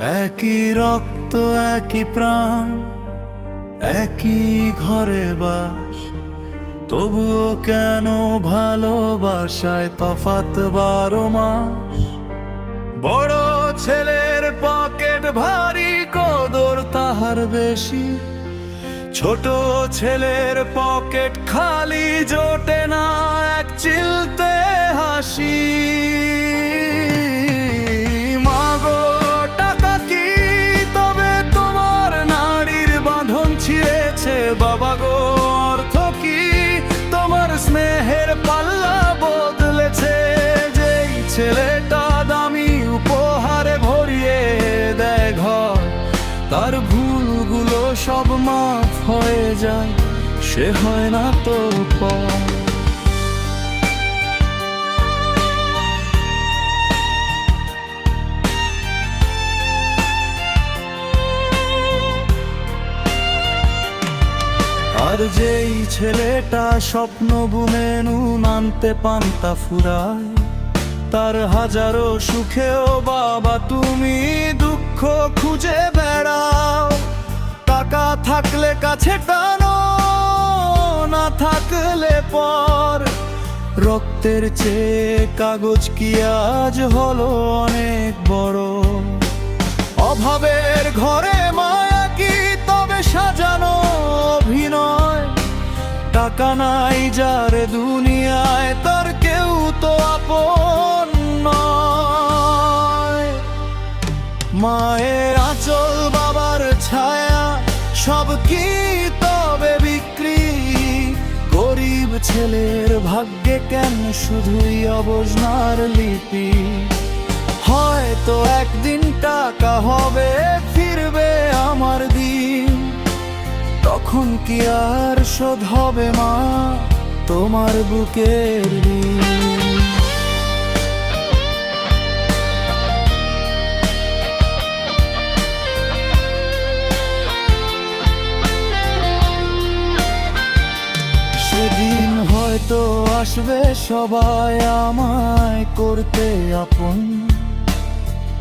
একই রক্ত একই প্রাণ, একই ঘরে বাস, তবুও কেন ভালোবাসায় তফাৎ 12 মাস। বড় ছেলের পকেট ভারী, কদর তাহার বেশি, ছোট ছেলের পকেট খালি, জোটে না এক চিলতে হাসি। মাগো টাকা কি তবে তোমার নাড়ির বাঁধন ছিঁড়েছে? বাবা গো অর্থ কি তোমার স্নেহের পাল্লা বদলেছে? যেই ছেলেটা দামি উপহারে ভরিয়ে দেয় ঘর, তার ভুলগুলো সব মাফ হয়ে যায়, সে হয় না তোর পর। আর যেই ছেলেটা স্বপ্ন বুনে নুন আনতে পান্তা ফুরায়, তার হাজারো সুখেও বাবা তুমি দুঃখ খুঁজে বেড়াও। টাকা থাকলে কাছে টানো, না থাকলে পর। রক্তের চেয়ে কাগজ কি আজ হলো অনেক বড়? অভাবের ঘরে মায়া কি তবে সাজানো অভিনয়? টাকা নাই যার দুনিয়ায়, তার কেউ তো আপন নয়। মায়ের আঁচল বাবার ছায়া সব কি তবে বিক্রি? গরিব ছেলের ভাগ্যে কেন শুধুই অবসনার লিপি? হয়তো একদিন টাকা হবে, ফিরবে আমার দিন, তখন কি আর শোধ হবে মা তোমার বুকের ঋণ? সেদিন হয়তো আসবে সবাই আমায় করতে আপন,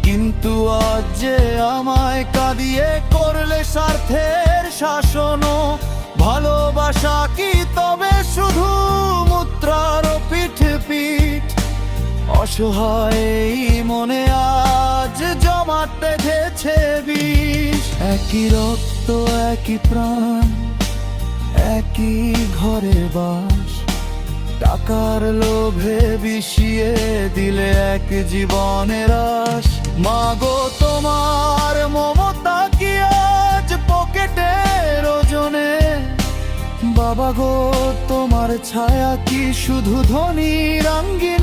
কিন্তু আজ যে আমায় কাঁদিয়ে করলে স্বার্থের শাসন। ভালোবাসা কি তবে শুধু মুদ্রার পিঠ পিঠ? অসহায় এই মনে আজ জমাট বেঁধেছে বিষ। একই রক্ত একই প্রাণ, একই ঘরে বাস, টাকার লোভে বিষিয়ে দিলে এক জীবনের আশ। মাগো তোমার মমতা কি আজ পকেটের ওজনে? বাবা গো তোমার ছায়া কি শুধু ধনীর আঙ্গিনায়?